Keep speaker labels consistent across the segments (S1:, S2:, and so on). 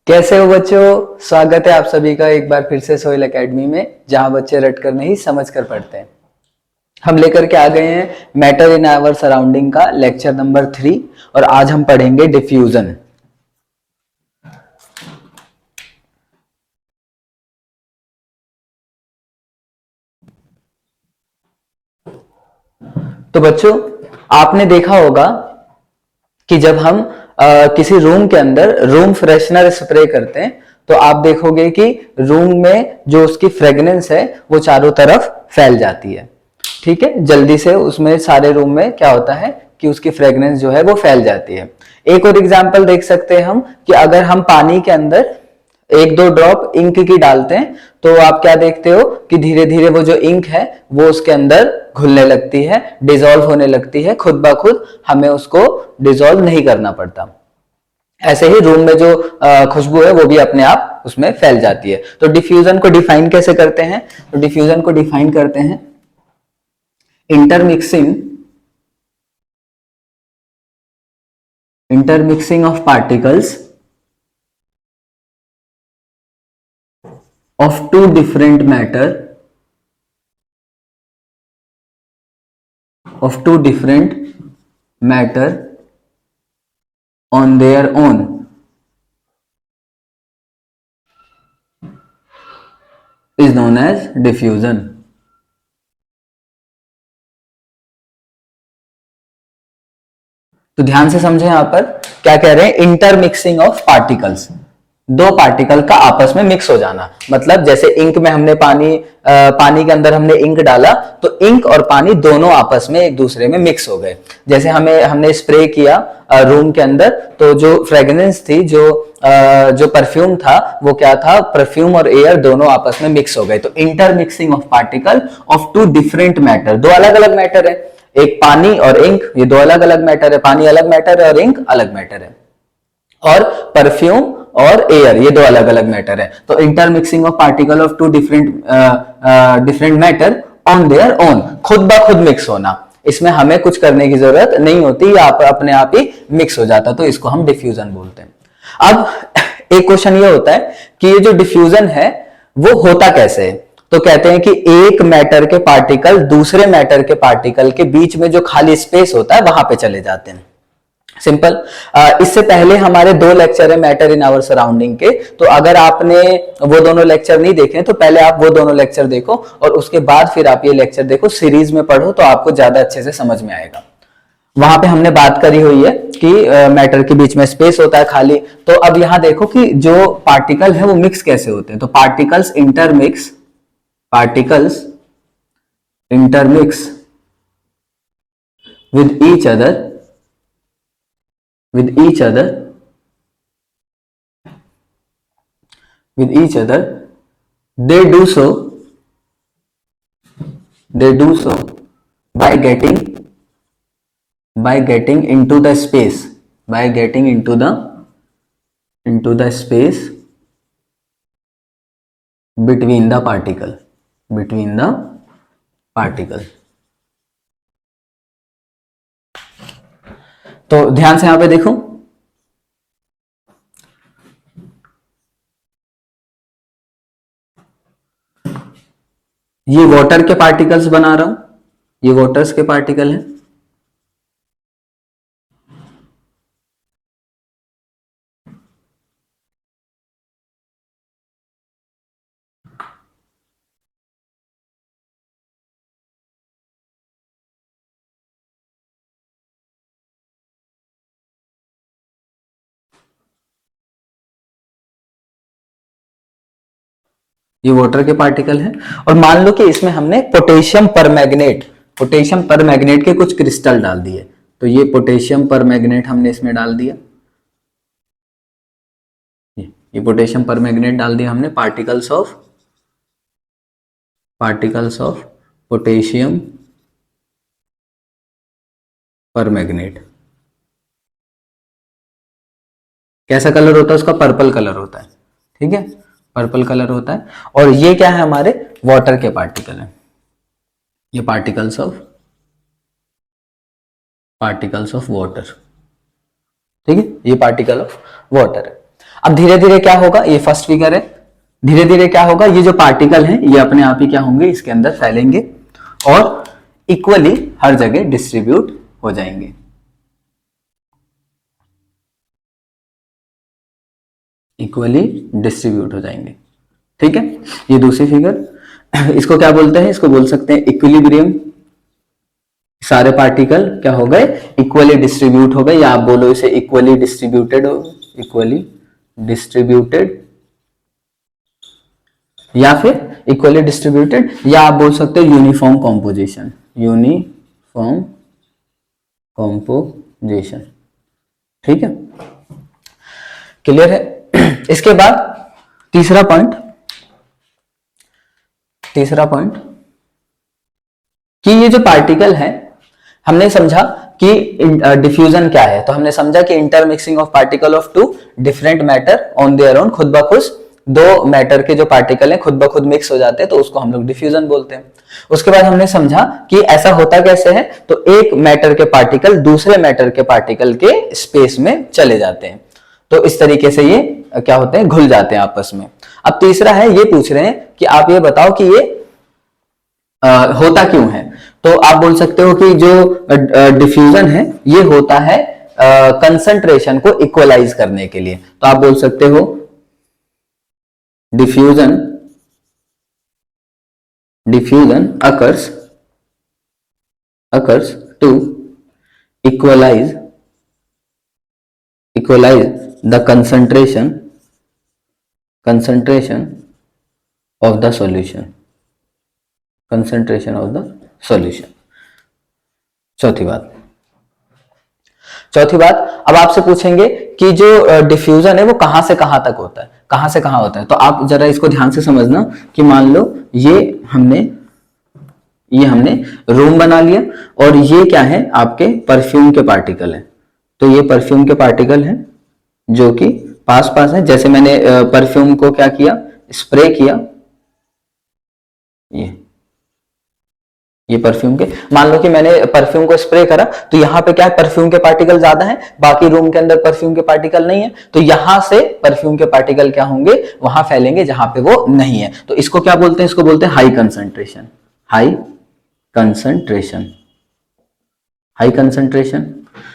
S1: कैसे हो बच्चों। स्वागत है आप सभी का एक बार फिर से सोहेल एकेडमी में, जहां बच्चे रट कर नहीं समझ कर पढ़ते हैं। हम लेकर के आ गए हैं मैटर इन आवर सराउंडिंग का लेक्चर नंबर 3 और आज हम पढ़ेंगे डिफ्यूजन। तो बच्चों, आपने देखा होगा कि जब हम किसी रूम के अंदर रूम फ्रेशनर स्प्रे करते हैं तो आप देखोगे कि रूम में जो उसकी फ्रेगनेंस है वो चारों तरफ फैल जाती है। ठीक है, जल्दी से उसमें सारे रूम में क्या होता है कि उसकी फ्रेगनेंस जो है वो फैल जाती है। एक और एग्जांपल देख सकते हैं हम कि अगर हम पानी के अंदर एक दो ड्रॉप इंक की डालते हैं तो आप क्या देखते हो कि धीरे धीरे वो जो इंक है वो उसके अंदर घुलने लगती है, डिसॉल्व होने लगती है खुद ब खुद, हमें उसको डिसॉल्व नहीं करना पड़ता। ऐसे ही रूम में जो खुशबू है वो भी अपने आप उसमें फैल जाती है। तो डिफ्यूजन को डिफाइन कैसे करते हैं? तो डिफ्यूजन को डिफाइन करते हैं intermixing of particles of two different matter on their own is known as diffusion। तो ध्यान से समझें, यहां पर क्या कह रहे हैं? इंटरमिक्सिंग ऑफ पार्टिकल्स, दो पार्टिकल का आपस में मिक्स हो जाना। मतलब जैसे इंक में हमने पानी के अंदर हमने इंक डाला तो इंक और पानी दोनों आपस में एक दूसरे में मिक्स हो गए। जैसे हमने स्प्रे किया रूम के अंदर तो जो फ्रेग्रेंस थी, जो परफ्यूम था वो क्या था? परफ्यूम और एयर दोनों आपस में मिक्स हो गए। तो intermixing of particle of two different matter, दो अलग अलग मैटर है, एक पानी और इंक, ये दो अलग अलग मैटर है, पानी अलग मैटर है और इंक अलग मैटर है। और परफ्यूम और एयर ये दो अलग अलग मैटर है। तो intermixing of particle of two different matter on their own, खुद ब खुद मिक्स होना, इसमें हमें कुछ करने की जरूरत नहीं होती, या अपने आप ही मिक्स हो जाता, तो इसको हम डिफ्यूजन बोलते हैं। अब एक क्वेश्चन ये होता है कि ये जो डिफ्यूजन है वो होता कैसे है? तो कहते हैं कि एक मैटर के पार्टिकल दूसरे मैटर के पार्टिकल के बीच में जो खाली स्पेस होता है वहां पे चले जाते हैं। सिंपल। इससे पहले हमारे दो लेक्चर है मैटर इन आवर सराउंडिंग के, तो अगर आपने वो दोनों लेक्चर नहीं देखे तो पहले आप वो दोनों लेक्चर देखो और उसके बाद फिर आप ये लेक्चर देखो, सीरीज में पढ़ो तो आपको ज्यादा अच्छे से समझ में आएगा। वहां पे हमने बात करी हुई है कि मैटर के बीच में स्पेस होता है खाली। तो अब यहां देखो कि जो पार्टिकल है वो मिक्स कैसे होते हैं। तो particles intermix with each other with each other, they do so by getting into the space, between the particle, तो ध्यान से यहां पे देखो, ये वाटर के पार्टिकल्स बना रहा हूं, ये वाटर्स के पार्टिकल हैं। ये वाटर के पार्टिकल हैं और मान लो कि इसमें हमने पोटेशियम परमैग्नेट के कुछ क्रिस्टल डाल दिए। तो ये पोटेशियम परमैग्नेट हमने इसमें डाल दिया, ये पोटेशियम परमैग्नेट डाल दिया हमने, पार्टिकल्स ऑफ पोटेशियम परमैग्नेट। कैसा कलर होता है उसका? पर्पल कलर होता है। ठीक है, पर्पल कलर होता है। और ये क्या है? हमारे वाटर के पार्टिकल हैं, ये पार्टिकल्स ऑफ वाटर। ठीक है, ये पार्टिकल ऑफ वाटर है। अब धीरे धीरे क्या होगा, ये फर्स्ट फिगर है, धीरे धीरे क्या होगा, ये जो पार्टिकल है ये अपने आप ही क्या होंगे, इसके अंदर फैलेंगे और इक्वली हर जगह डिस्ट्रीब्यूट हो जाएंगे। इक्वली डिस्ट्रीब्यूट हो जाएंगे। ठीक है, ये दूसरी फिगर, इसको क्या बोलते हैं, इसको बोल सकते हैं इक्विलिब्रियम। सारे पार्टिकल क्या हो गए, इक्वली डिस्ट्रीब्यूट हो गए, या आप बोलो इसे इक्वली डिस्ट्रीब्यूटेड हो, इक्वली डिस्ट्रीब्यूटेड, या फिर इक्वली डिस्ट्रीब्यूटेड, या आप बोल सकते हो यूनिफॉर्म कॉम्पोजिशन, यूनिफॉर्म कॉम्पोजिशन। ठीक है, क्लियर है। इसके बाद तीसरा पॉइंट कि ये जो पार्टिकल है, हमने समझा कि डिफ्यूजन क्या है, तो हमने समझा कि intermixing of particle of two different matter on their own, खुद ब खुद दो मैटर के जो पार्टिकल हैं खुद ब खुद मिक्स हो जाते हैं, तो उसको हम लोग डिफ्यूजन बोलते हैं। उसके बाद हमने समझा कि ऐसा होता कैसे है, तो एक मैटर के पार्टिकल दूसरे मैटर के पार्टिकल के स्पेस में चले जाते हैं, तो इस तरीके से ये क्या होते हैं, घुल जाते हैं आपस में। अब तीसरा है, ये पूछ रहे हैं कि आप ये बताओ कि ये होता क्यों है, तो आप बोल सकते हो कि जो डिफ्यूजन है ये होता है कंसंट्रेशन को इक्वलाइज करने के लिए, तो आप बोल सकते हो diffusion occurs to equalize the concentration of the solution, चौथी बात, अब आपसे पूछेंगे कि जो डिफ्यूजन है वो कहां से कहां तक होता है, कहां से कहां होता है, तो आप जरा इसको ध्यान से समझना कि मान लो ये हमने रूम बना लिया और ये क्या है, आपके परफ्यूम के पार्टिकल है, तो ये परफ्यूम के पार्टिकल है जो कि पास पास है, जैसे मैंने परफ्यूम को क्या किया, स्प्रे किया, ये परफ्यूम के, मान लो कि मैंने परफ्यूम को स्प्रे करा, तो यहाँ पे क्या है, परफ्यूम के पार्टिकल ज्यादा हैं, बाकी रूम के अंदर परफ्यूम के पार्टिकल नहीं है, तो यहां से परफ्यूम के पार्टिकल क्या होंगे, वहां फैलेंगे जहां पे वो नहीं है, तो इसको क्या बोलते हैं, इसको बोलते हैं हाई कंसंट्रेशन।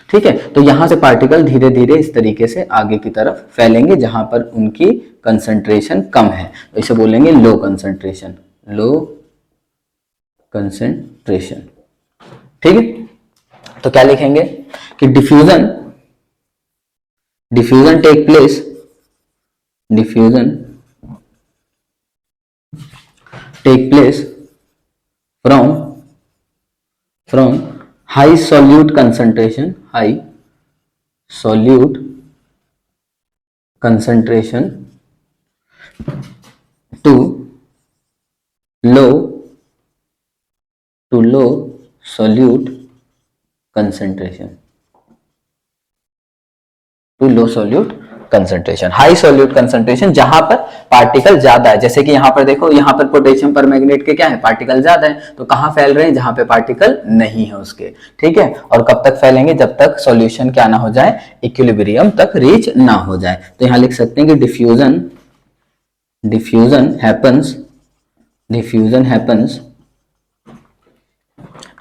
S1: ठीक है, तो यहां से पार्टिकल धीरे धीरे इस तरीके से आगे की तरफ फैलेंगे जहां पर उनकी कंसंट्रेशन कम है, तो इसे बोलेंगे लो कंसंट्रेशन। ठीक है, तो क्या लिखेंगे कि diffusion take place from high solute concentration to low solute concentration, high solute concentration, जहां पर पार्टिकल ज्यादा है, जैसे कि यहां पर देखो, यहां पर पोटेशियम परमैंगनेट के क्या है, पार्टिकल ज्यादा है, तो कहां फैल रहे हैं, जहां पे पार्टिकल नहीं है उसके। ठीक है, और कब तक फैलेंगे, जब तक सॉल्यूशन क्या ना हो जाए, इक्विलिब्रियम तक रीच ना हो जाए, तो यहां लिख सकते हैं कि diffusion happens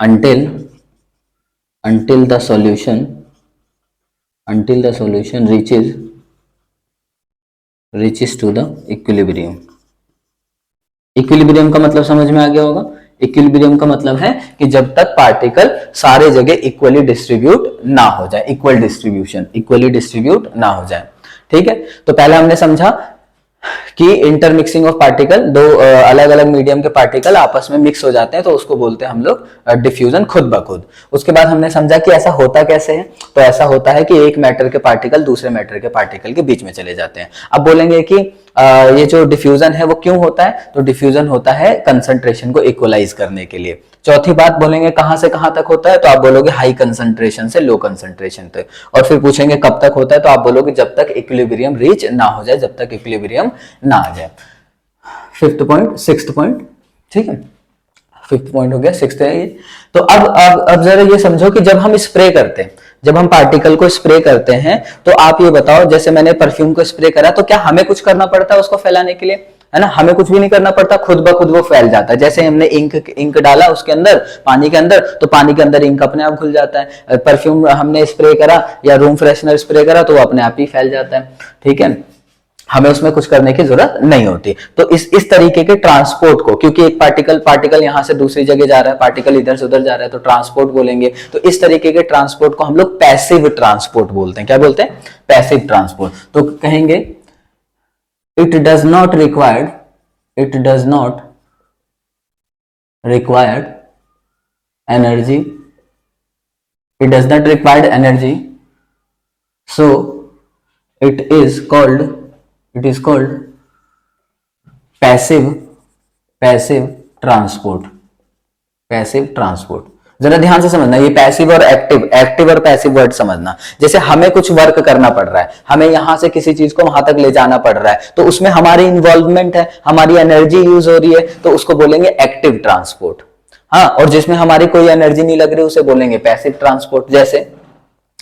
S1: until the solution reaches to the equilibrium। Equilibrium का मतलब समझ में आ गया होगा, इक्विलिब्रियम का मतलब है कि जब तक पार्टिकल सारे जगह इक्वली डिस्ट्रीब्यूट ना हो जाए, इक्वली डिस्ट्रीब्यूट ना हो जाए। ठीक है, तो पहले हमने समझा कि इंटरमिक्सिंग ऑफ पार्टिकल, दो अलग अलग मीडियम के पार्टिकल आपस में मिक्स हो जाते हैं, तो उसको बोलते हैं हम लोग डिफ्यूजन खुद ब खुद। उसके बाद हमने समझा कि ऐसा होता कैसे है, तो ऐसा होता है कि एक मैटर के पार्टिकल दूसरे मैटर के पार्टिकल के बीच में चले जाते हैं। अब बोलेंगे कि ये जो डिफ्यूजन है वो क्यों होता है, तो डिफ्यूजन होता है कंसंट्रेशन को इक्वलाइज करने के लिए। चौथी बात बोलेंगे कहां से कहां तक होता है, तो आप बोलोगे हाई कंसंट्रेशन से लो कंसंट्रेशन तक, और फिर पूछेंगे कब तक होता है, तो आप बोलोगे जब तक इक्विलिब्रियम रीच ना हो जाए, जब तक इक्विलिब्रियम ना आ जाए। सिक्स्थ पॉइंट, ठीक है, फिफ्थ पॉइंट हो गया, सिक्स्थ है ये। तो अब जरा ये समझो कि जब हम स्प्रे करते हैं, जब हम पार्टिकल को स्प्रे करते हैं तो आप ये बताओ, जैसे मैंने परफ्यूम को स्प्रे करा तो क्या हमें कुछ करना पड़ता है उसको फैलाने के लिए? है ना, हमें कुछ भी नहीं करना पड़ता, खुद ब खुद वो फैल जाता है। जैसे हमने इंक डाला उसके अंदर, पानी के अंदर, तो पानी के अंदर इंक अपने आप घुल जाता है। परफ्यूम हमने स्प्रे करा या रूम फ्रेशनर स्प्रे करा तो वो अपने आप ही फैल जाता है। ठीक है, हमें उसमें कुछ करने की जरूरत नहीं होती। तो इस तरीके के ट्रांसपोर्ट को, क्योंकि एक पार्टिकल यहां से दूसरी जगह जा रहा है, पार्टिकल इधर से उधर जा रहा है, तो ट्रांसपोर्ट बोलेंगे। तो इस तरीके के ट्रांसपोर्ट को हम लोग पैसिव ट्रांसपोर्ट बोलते हैं। क्या बोलते हैं? Passive transport. तो कहेंगे it does not required, it does not required energy, it does not required energy, so it is called, it is called passive, passive transport, passive transport। जरा ध्यान से समझना, ये पैसिव और एक्टिव, एक्टिव और passive word समझना। जैसे हमें कुछ वर्क करना पड़ रहा है, हमें यहां से किसी चीज को वहां तक ले जाना पड़ रहा है, तो उसमें हमारी इन्वॉल्वमेंट है, हमारी एनर्जी यूज हो रही है, तो उसको बोलेंगे एक्टिव ट्रांसपोर्ट। हाँ, और जिसमें हमारी कोई एनर्जी नहीं लग रही उसे बोलेंगे पैसिव ट्रांसपोर्ट।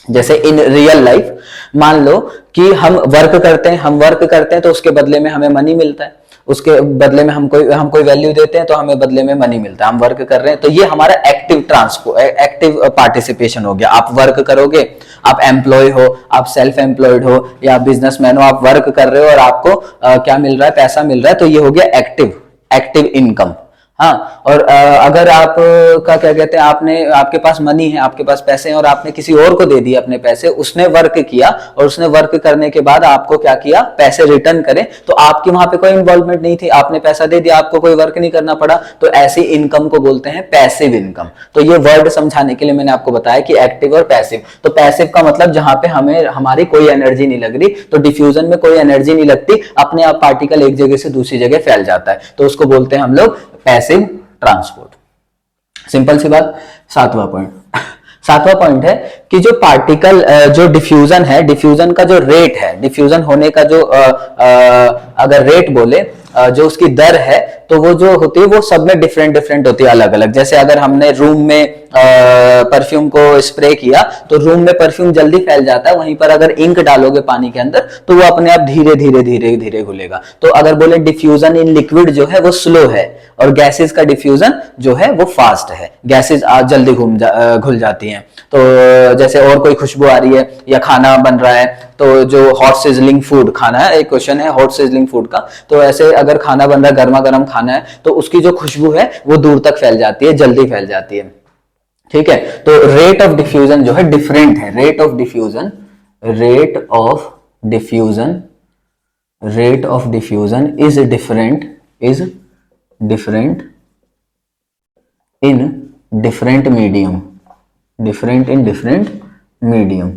S1: जैसे इन रियल लाइफ मान लो कि हम वर्क करते हैं, तो उसके बदले में हमें मनी मिलता है, उसके बदले में हम कोई वैल्यू देते हैं तो हमें बदले में मनी मिलता है, हम वर्क कर रहे हैं। तो ये हमारा एक्टिव ट्रांसपोर्ट, एक्टिव पार्टिसिपेशन हो गया। आप वर्क करोगे, आप एम्प्लॉय हो, आप सेल्फ एम्प्लॉयड हो या बिजनेसमैन हो, आप वर्क कर रहे हो और आपको क्या मिल रहा है? पैसा मिल रहा है। तो ये हो गया एक्टिव, एक्टिव इनकम। हाँ, और अगर आप का क्या कहते हैं, आपके पास मनी है, आपके पास पैसे हैं और आपने किसी और को दे दिए अपने पैसे, उसने वर्क किया और उसने वर्क करने के बाद आपको क्या किया? पैसे रिटर्न करे, तो आपकी वहां पे कोई इन्वॉल्वमेंट नहीं थी, आपने पैसा दे दिया, आपको कोई वर्क नहीं करना पड़ा, तो ऐसी इनकम को बोलते हैं पैसिव इनकम। तो ये वर्ड समझाने के लिए मैंने आपको बताया कि एक्टिव और पैसिव। तो पैसिव का मतलब जहां पे हमें हमारी कोई एनर्जी नहीं लग रही, तो डिफ्यूजन में कोई एनर्जी नहीं लगती, अपने आप पार्टिकल एक जगह से दूसरी जगह फैल जाता है, तो उसको बोलते हैं हम लोग पैसिव ट्रांसपोर्ट। सिंपल सी बात। सातवां पॉइंट है कि जो पार्टिकल, जो डिफ्यूजन है, डिफ्यूजन का जो रेट है, डिफ्यूजन होने का जो अगर रेट बोले, जो उसकी दर है, तो वो जो होती है वो सब में डिफरेंट डिफरेंट होती है, अलग अलग। जैसे अगर हमने रूम में परफ्यूम को स्प्रे किया तो रूम में परफ्यूम जल्दी फैल जाता है, वहीं पर अगर इंक डालोगे पानी के अंदर तो वो अपने आप धीरे धीरे धीरे धीरे घुलेगा। तो अगर बोले डिफ्यूजन इन लिक्विड जो है वो स्लो है और गैसेस का डिफ्यूजन जो है वो फास्ट है, गैसेस जल्दी घुल जाती हैं। तो जैसे और कोई खुशबू आ रही है या खाना बन रहा है, तो जो हॉट सिजलिंग फूड खाना है, एक क्वेश्चन है हॉट सिजलिंग फूड का, तो ऐसे अगर खाना बन रहा है, गर्मा गर्म खाना है, तो उसकी जो खुशबू है वो दूर तक फैल जाती है, जल्दी फैल जाती है। ठीक है, तो रेट ऑफ डिफ्यूजन जो है डिफरेंट है, rate of diffusion, rate of diffusion, rate of diffusion is different, is different in different medium, different in different medium.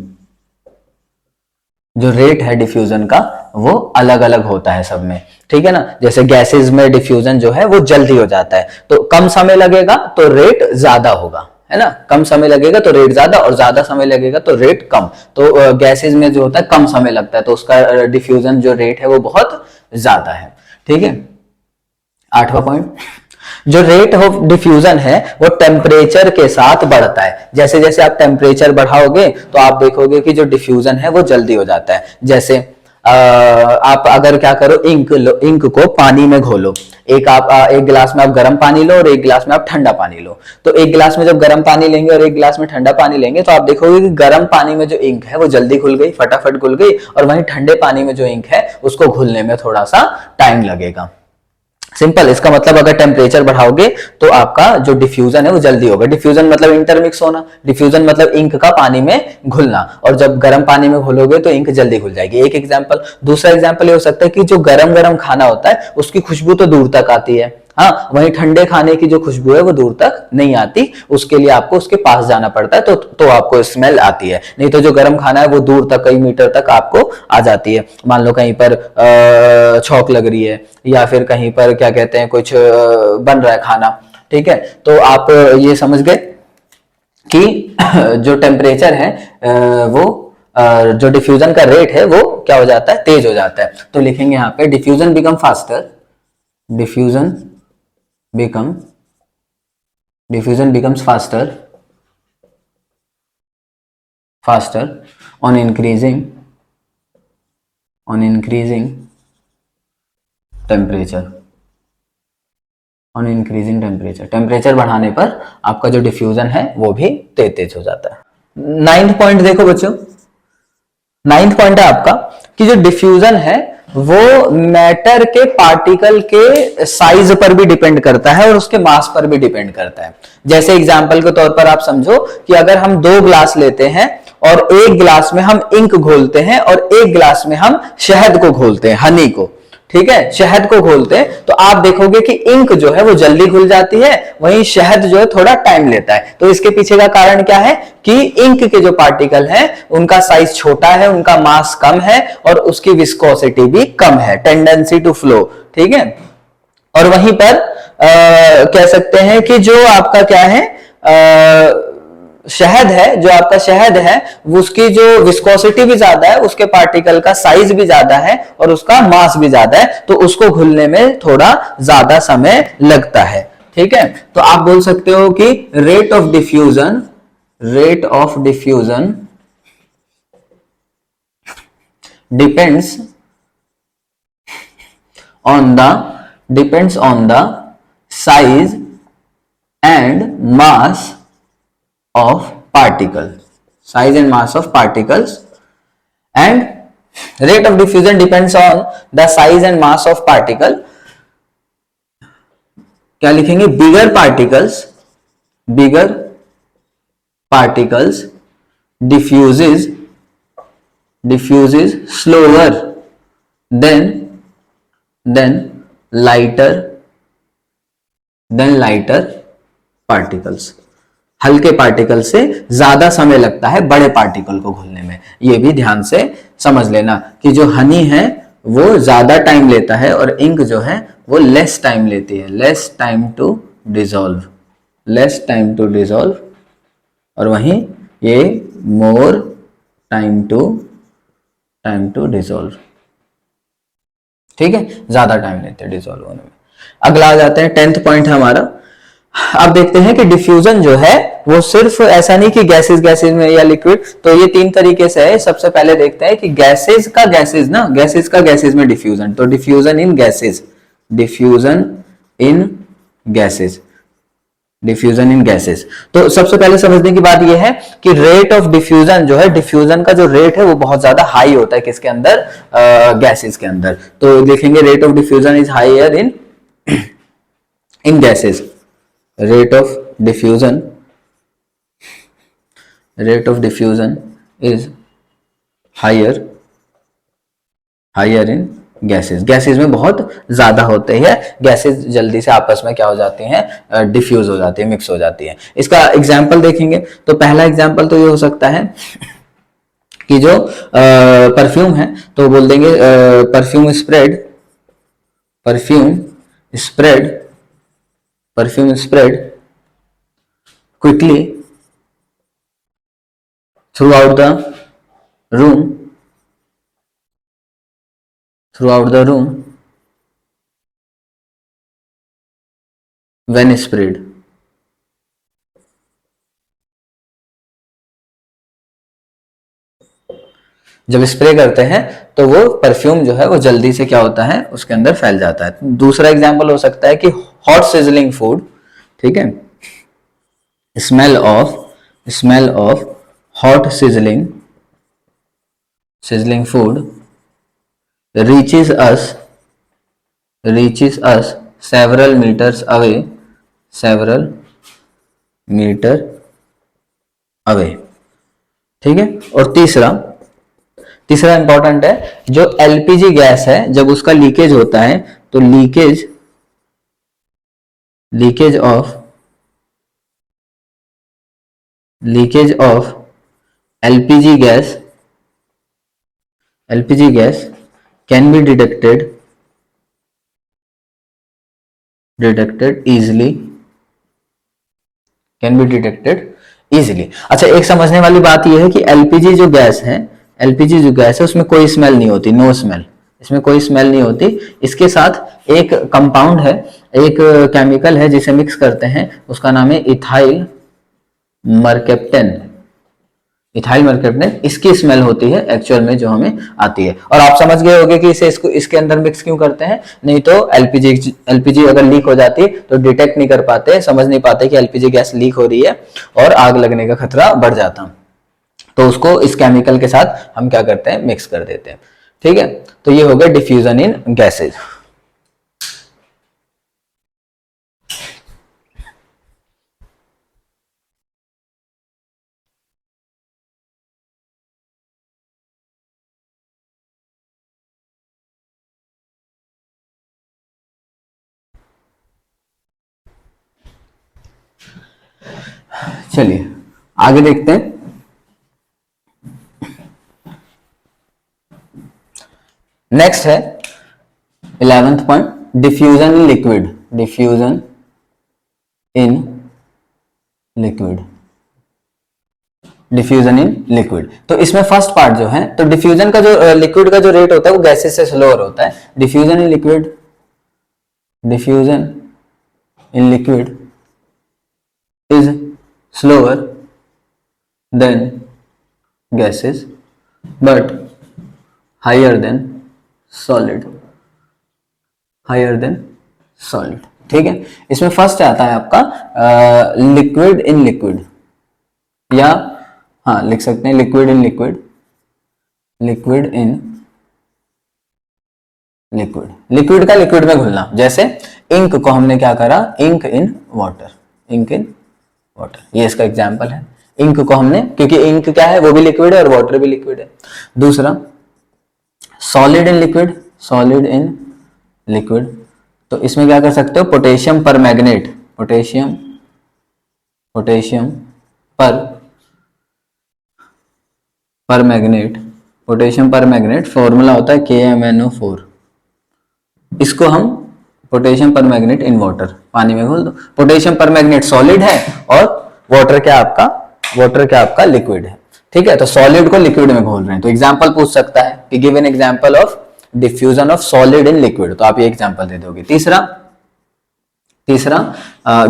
S1: जो रेट है डिफ्यूजन का वो अलग अलग होता है सब में। ठीक है ना, जैसे गैसेस में डिफ्यूजन जो है वो जल्दी हो जाता है, तो कम समय लगेगा तो रेट ज्यादा होगा, है ना, कम समय लगेगा तो रेट ज्यादा, और ज्यादा समय लगेगा तो रेट कम। तो गैसेस में जो होता है कम समय लगता है, तो उसका डिफ्यूजन जो रेट है वो बहुत ज्यादा है। ठीक है, आठवां पॉइंट, जो रेट ऑफ डिफ्यूजन है वो टेम्परेचर के साथ बढ़ता है। जैसे जैसे आप टेम्परेचर बढ़ाओगे तो आप देखोगे कि जो डिफ्यूजन है वो जल्दी हो जाता है। जैसे आप अगर क्या करो, इंक को पानी में घोलो, एक गिलास में आप गर्म पानी लो और एक गिलास में आप ठंडा पानी लो। तो एक गिलास में जब गर्म पानी लेंगे और एक गिलास में ठंडा पानी लेंगे तो आप देखोगे कि गर्म पानी में जो इंक है वो जल्दी घुल गई, फटाफट घुल गई, और वहीं ठंडे पानी में जो इंक है उसको घुलने में थोड़ा सा टाइम लगेगा। सिंपल, इसका मतलब अगर टेम्परेचर बढ़ाओगे तो आपका जो डिफ्यूजन है वो जल्दी होगा। डिफ्यूजन मतलब इंटरमिक्स होना, डिफ्यूजन मतलब इंक का पानी में घुलना, और जब गर्म पानी में घुलोगे तो इंक जल्दी घुल जाएगी। एक एग्जांपल। दूसरा एग्जांपल ये हो सकता है कि जो गरम गरम खाना होता है उसकी खुशबू तो दूर तक आती है, हाँ, वहीं ठंडे खाने की जो खुशबू है वो दूर तक नहीं आती, उसके लिए आपको उसके पास जाना पड़ता है, तो आपको स्मेल आती है। नहीं तो जो गर्म खाना है वो दूर तक, कई मीटर तक आपको आ जाती है। मान लो कहीं पर छौक लग रही है या फिर कहीं पर क्या कहते हैं कुछ बन रहा है खाना, ठीक है, तो आप ये समझ गए कि जो टेम्परेचर है वो जो डिफ्यूजन का रेट है वो क्या हो जाता है, तेज हो जाता है। तो लिखेंगे यहाँ पे diffusion become faster, diffusion becomes faster faster on increasing temperature, temperature बढ़ाने पर आपका जो डिफ्यूजन है वो भी तेज हो जाता है। 9th पॉइंट देखो बच्चों, 9th पॉइंट है आपका कि जो डिफ्यूजन है वो मैटर के पार्टिकल के साइज पर भी डिपेंड करता है और उसके मास पर भी डिपेंड करता है। जैसे एग्जांपल के तौर पर आप समझो कि अगर हम 2 ग्लास लेते हैं और एक ग्लास में हम इंक घोलते हैं और एक ग्लास में हम शहद को घोलते हैं, हनी को, ठीक है, शहद को घोलते हैं, तो आप देखोगे कि इंक जो है वो जल्दी घुल जाती है, वहीं शहद जो है थोड़ा टाइम लेता है। तो इसके पीछे का कारण क्या है कि इंक के जो पार्टिकल हैं उनका साइज छोटा है, उनका मास कम है और उसकी विस्कोसिटी भी कम है, टेंडेंसी टू फ्लो, ठीक है। और वहीं पर कह सकते हैं कि जो आपका क्या है शहद है, जो आपका शहद है उसकी जो विस्कोसिटी भी ज्यादा है, उसके पार्टिकल का साइज भी ज्यादा है और उसका मास भी ज्यादा है, तो उसको घुलने में थोड़ा ज्यादा समय लगता है, ठीक है। तो आप बोल सकते हो कि rate of diffusion depends on the size and mass of particles, and rate of diffusion depends on the size and mass of particle। क्या लिखेंगे, bigger particles diffuses slower than lighter particles। हल्के पार्टिकल से ज्यादा समय लगता है बड़े particle को घुलने में। ये भी ध्यान से समझ लेना कि जो हनी है वो ज्यादा टाइम लेता है और इंक जो है वो लेस टाइम लेती है, लेस टाइम टू डिसॉल्व, और वहीं ये मोर टाइम टू डिसॉल्व, ठीक है, ज्यादा टाइम लेते हैं डिसॉल्व होने में। अगला आ जाते हैं 10th पॉइंट है हमारा। अब देखते हैं कि डिफ्यूजन जो है वो सिर्फ ऐसा नहीं कि गैसेस में या लिक्विड, तो ये 3 तरीके से है। सबसे पहले देखते हैं कि गैसेस का में डिफ्यूजन, तो डिफ्यूजन इन गैसेस। तो सबसे पहले समझने की बात यह है कि रेट ऑफ डिफ्यूजन जो है, डिफ्यूजन का जो रेट है वो बहुत ज्यादा हाई होता है किसके अंदर, गैसेस के अंदर। तो देखेंगे rate of diffusion is higher in gases, rate of diffusion is higher in gases में बहुत ज्यादा होते हैं, गैसेस जल्दी से आपस में क्या हो जाती हैं, डिफ्यूज हो जाती है, मिक्स हो जाती है। इसका एग्जांपल देखेंगे तो पहला एग्जांपल तो ये हो सकता है कि जो परफ्यूम है तो बोल देंगे perfume spread quickly throughout the room when sprayed। जब स्प्रे करते हैं तो वो परफ्यूम जो है वो जल्दी से क्या होता है, उसके अंदर फैल जाता है। दूसरा एग्जांपल हो सकता है कि हॉट सिजलिंग फूड, ठीक है, smell of hot sizzling food reaches us several meters away, ठीक है। और तीसरा इंपॉर्टेंट है, जो एलपीजी गैस है जब उसका लीकेज होता है तो leakage of LPG gas can be detected easily। अच्छा, एक समझने वाली बात यह है कि एलपीजी जो गैस है उसमें कोई स्मेल नहीं होती, नो स्मेल, इसमें कोई स्मेल नहीं होती। इसके साथ एक कंपाउंड है, एक केमिकल है जिसे मिक्स करते हैं, उसका नाम है इथाइल मरकेप्टेन, इथाइल मरकैप्टन, इसकी स्मेल होती है एक्चुअल में जो हमें आती है। और आप समझ गए होंगे कि इसे इसके अंदर मिक्स क्यों करते हैं, नहीं तो एलपीजी अगर लीक हो जाती तो डिटेक्ट नहीं कर पाते, समझ नहीं पाते कि एलपीजी गैस लीक हो रही है और आग लगने का खतरा बढ़ जाता, तो उसको इस केमिकल के साथ हम क्या करते हैं, मिक्स कर देते हैं। ठीक है, तो ये हो गया डिफ्यूजन इन गैसेज। चलिए आगे देखते हैं। नेक्स्ट है 11th point, diffusion in liquid. Diffusion in liquid, diffusion in liquid. तो इसमें फर्स्ट पार्ट जो है, तो डिफ्यूजन का जो लिक्विड का जो रेट होता है वो गैसेस से स्लोअर होता है। Diffusion in liquid, diffusion in liquid is slower than gases but higher than solid, higher than solid। ठीक है, इसमें फर्स्ट आता है आपका लिक्विड इन लिक्विड, या हाँ लिख सकते हैं liquid in liquid, liquid in liquid, liquid का लिक्विड में घुलना। जैसे इंक को हमने क्या करा, ink in water, ink in water, ये इसका एग्जांपल है। इंक को हमने, क्योंकि इंक क्या है, वो भी लिक्विड है और वाटर भी लिक्विड है। दूसरा solid in liquid, solid in liquid, तो इसमें क्या कर सकते हो, पोटेशियम पर मैग्नेट, पोटेशियम, पोटेशियम पर मैग्नेट, पोटेशियम पर मैग्नेट फॉर्मूला होता है KMnO4। इसको हम पोटेशियम पर मैग्नेट इन वाटर, पानी में घोल दो। पोटेशियम पर मैग्नेट सॉलिड है और वाटर क्या आपका, वाटर क्या आपका लिक्विड है। ठीक है, तो सॉलिड को लिक्विड में घोल रहे हैं, तो एग्जांपल पूछ सकता है कि give an example of diffusion of solid in liquid, तो आप ये एग्जांपल दे दोगे। तीसरा, तीसरा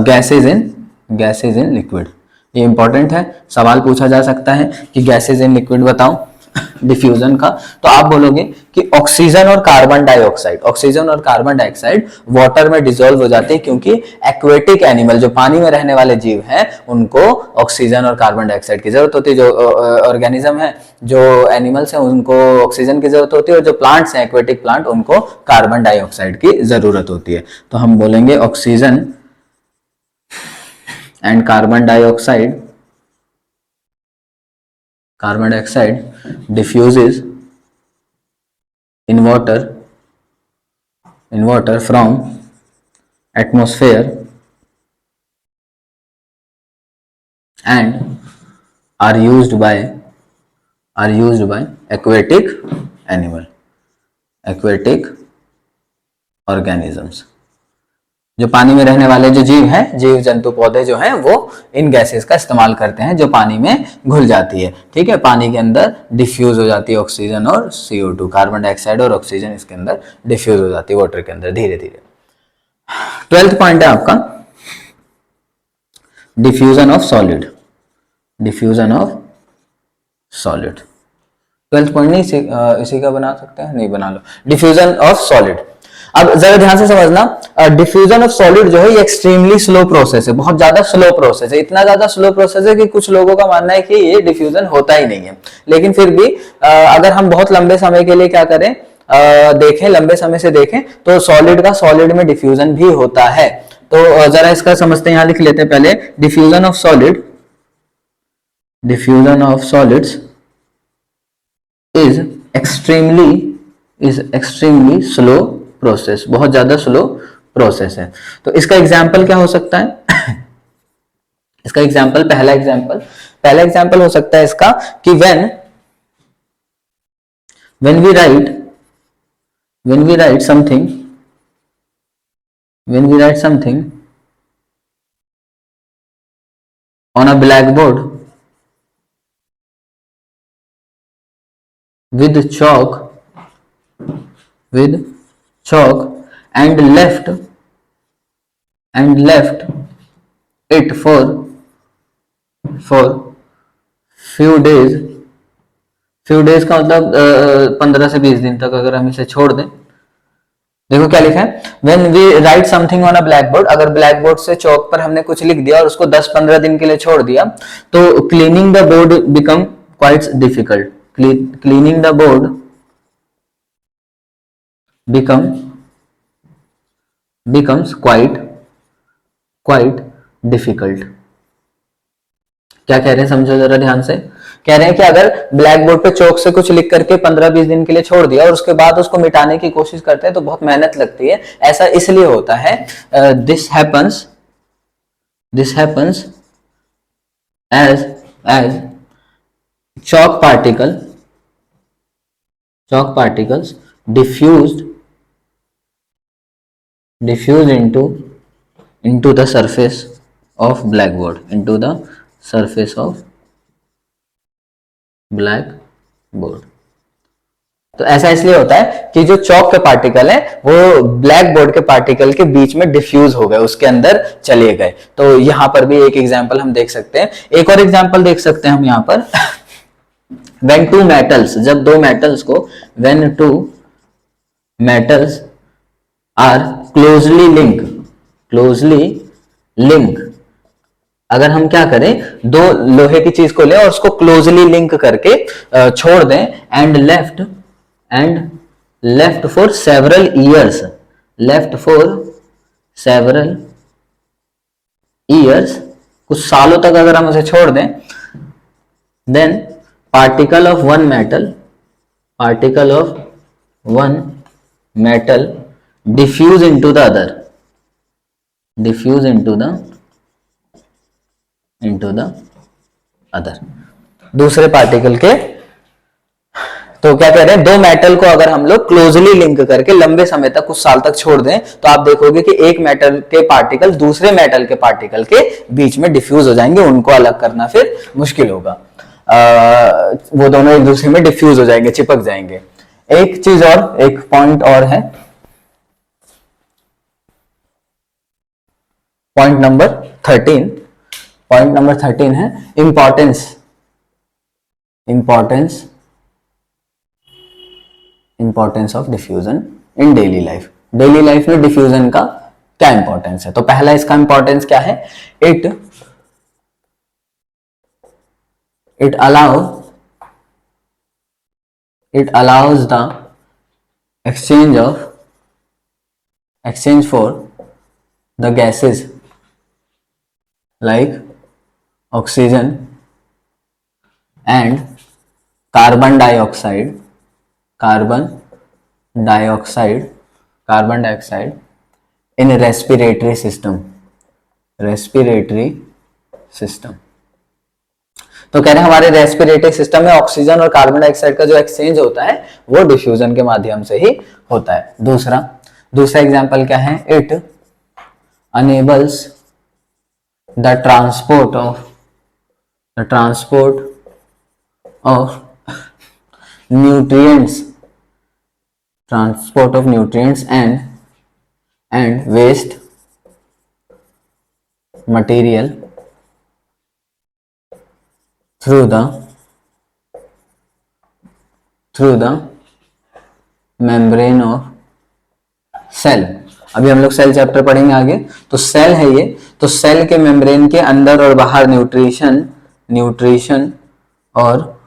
S1: गैसेज इन लिक्विड, ये इंपॉर्टेंट है, सवाल पूछा जा सकता है कि गैसेज इन लिक्विड बताओ डिफ्यूजन का, तो आप बोलोगे कि ऑक्सीजन और कार्बन डाइऑक्साइड, ऑक्सीजन और कार्बन डाइऑक्साइड वाटर में डिसॉल्व हो जाते हैं, क्योंकि एक्वेटिक एनिमल, जो पानी में रहने वाले जीव हैं, उनको ऑक्सीजन और कार्बन डाइऑक्साइड की जरूरत होती है। जो ऑर्गेनिज्म है, जो एनिमल्स हैं, उनको ऑक्सीजन की जरूरत होती है, और जो प्लांट्स हैं, एक्वेटिक प्लांट, उनको कार्बन डाइऑक्साइड की जरूरत होती है। तो हम बोलेंगे oxygen and carbon dioxide, carbon dioxide diffuses in water from atmosphere and are used by aquatic organisms। जो पानी में रहने वाले जो जीव हैं, जीव जंतु पौधे जो हैं, वो इन गैसेस का इस्तेमाल करते हैं, जो पानी में घुल जाती है। ठीक है, पानी के अंदर डिफ्यूज हो जाती है ऑक्सीजन और CO2, कार्बन डाइऑक्साइड और ऑक्सीजन इसके अंदर डिफ्यूज हो जाती है वाटर के अंदर धीरे धीरे। 12th पॉइंट है आपका diffusion of solid, diffusion of solid. 12th point नहीं, इसी का बना सकते हैं, नहीं बना लो, डिफ्यूजन ऑफ सॉलिड। अब जरा ध्यान से समझना, डिफ्यूजन ऑफ सॉलिड जो है ये एक्सट्रीमली स्लो प्रोसेस है, बहुत ज्यादा स्लो प्रोसेस है, इतना ज्यादा स्लो प्रोसेस है कि कुछ लोगों का मानना है कि ये डिफ्यूजन होता ही नहीं है। लेकिन फिर भी अगर हम बहुत लंबे समय के लिए क्या करें, देखें, लंबे समय से देखें, तो सॉलिड का सॉलिड में डिफ्यूजन भी होता है। तो जरा इसका समझते हैं, यहां लिख लेते हैं पहले, diffusion of solid, diffusion of solids is extremely slow process, बहुत ज्यादा स्लो प्रोसेस है। तो इसका एग्जाम्पल क्या हो सकता है इसका एग्जाम्पल, पहला एग्जाम्पल हो सकता है इसका कि when we write something on a blackboard with chalk and left it for few days का मतलब 15 से 20 दिन तक अगर हम इसे छोड़ दें। देखो क्या लिखा है, when we write something on a black board, अगर ब्लैक बोर्ड से चौक पर हमने कुछ लिख दिया और उसको 10-15 दिन के लिए छोड़ दिया तो cleaning the board become quite difficult, cleaning the board becomes quite difficult। क्या कह रहे हैं समझो जरा ध्यान से। कह रहे हैं कि अगर ब्लैक बोर्ड पे चौक से कुछ लिख करके 15-20 दिन के लिए छोड़ दिया और उसके बाद उसको मिटाने की कोशिश करते हैं तो बहुत मेहनत लगती है। ऐसा इसलिए होता है, this happens as chalk particles diffused into the surface of blackboard, into the surface of blackboard। तो ऐसा इसलिए होता है कि जो चौक के पार्टिकल है वो ब्लैक बोर्ड के पार्टिकल के बीच में डिफ्यूज हो गए, उसके अंदर चले गए। तो यहां पर भी एक एग्जांपल हम देख सकते हैं। एक और एग्जांपल देख सकते हैं हम यहां पर when two metals, जब दो मेटल्स को when two metals are closely linked, अगर हम क्या करें, दो लोहे की चीज को लें और उसको क्लोजली लिंक करके छोड़ दें and left for several years, कुछ सालों तक अगर हम उसे छोड़ दें, then particle of one metal diffuse into the other, दूसरे पार्टिकल के। तो क्या कह रहे हैं, दो मेटल को अगर हम लोग क्लोजली लिंक करके लंबे समय तक, कुछ साल तक छोड़ दें तो आप देखोगे कि एक मेटल के पार्टिकल दूसरे मेटल के पार्टिकल के बीच में डिफ्यूज हो जाएंगे, उनको अलग करना फिर मुश्किल होगा। वो दोनों एक दूसरे में डिफ्यूज हो जाएंगे, चिपक जाएंगे। एक चीज और, एक पॉइंट और है, पॉइंट नंबर 13 है importance of diffusion in daily life. Daily life में डिफ्यूजन का क्या इंपॉर्टेंस है। तो पहला इसका इंपॉर्टेंस क्या है, it allows the exchange for the gases like oxygen and carbon dioxide in a respiratory system। तो कह रहे हैं हमारे रेस्पिरेटरी सिस्टम में ऑक्सीजन और कार्बन डाइऑक्साइड का जो एक्सचेंज होता है वो डिफ्यूजन के माध्यम से ही होता है। दूसरा एग्जांपल क्या है, it enables the transport of nutrients and waste material through the membrane of cell। अभी हम लोग सेल चैप्टर पढ़ेंगे आगे। तो सेल है ये, तो सेल के मेम्ब्रेन के अंदर और बाहर न्यूट्रिशन और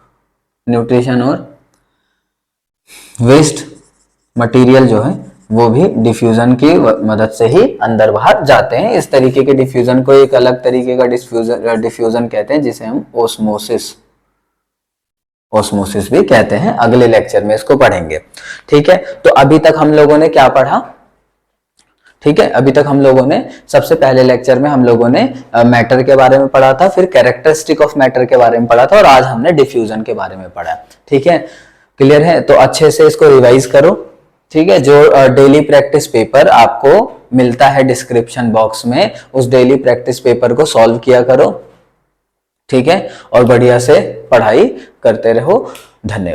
S1: वेस्ट मटेरियल जो है वो भी डिफ्यूजन की मदद से ही अंदर बाहर जाते हैं। इस तरीके के डिफ्यूजन को एक अलग तरीके का डिफ्यूजन कहते हैं, जिसे हम ओस्मोसिस भी कहते हैं। अगले लेक्चर में इसको पढ़ेंगे, ठीक है। तो अभी तक हम लोगों ने क्या पढ़ा, ठीक है। अभी तक हम लोगों ने सबसे पहले लेक्चर में हम लोगों ने मैटर के बारे में पढ़ा था, फिर कैरेक्टरिस्टिक ऑफ मैटर के बारे में पढ़ा था और आज हमने डिफ्यूजन के बारे में पढ़ा, ठीक है। क्लियर है, तो अच्छे से इसको रिवाइज करो, ठीक है। जो डेली प्रैक्टिस पेपर आपको मिलता है डिस्क्रिप्शन बॉक्स में, उस डेली प्रैक्टिस पेपर को सॉल्व किया करो, ठीक है, और बढ़िया से पढ़ाई करते रहो। धन्यवाद।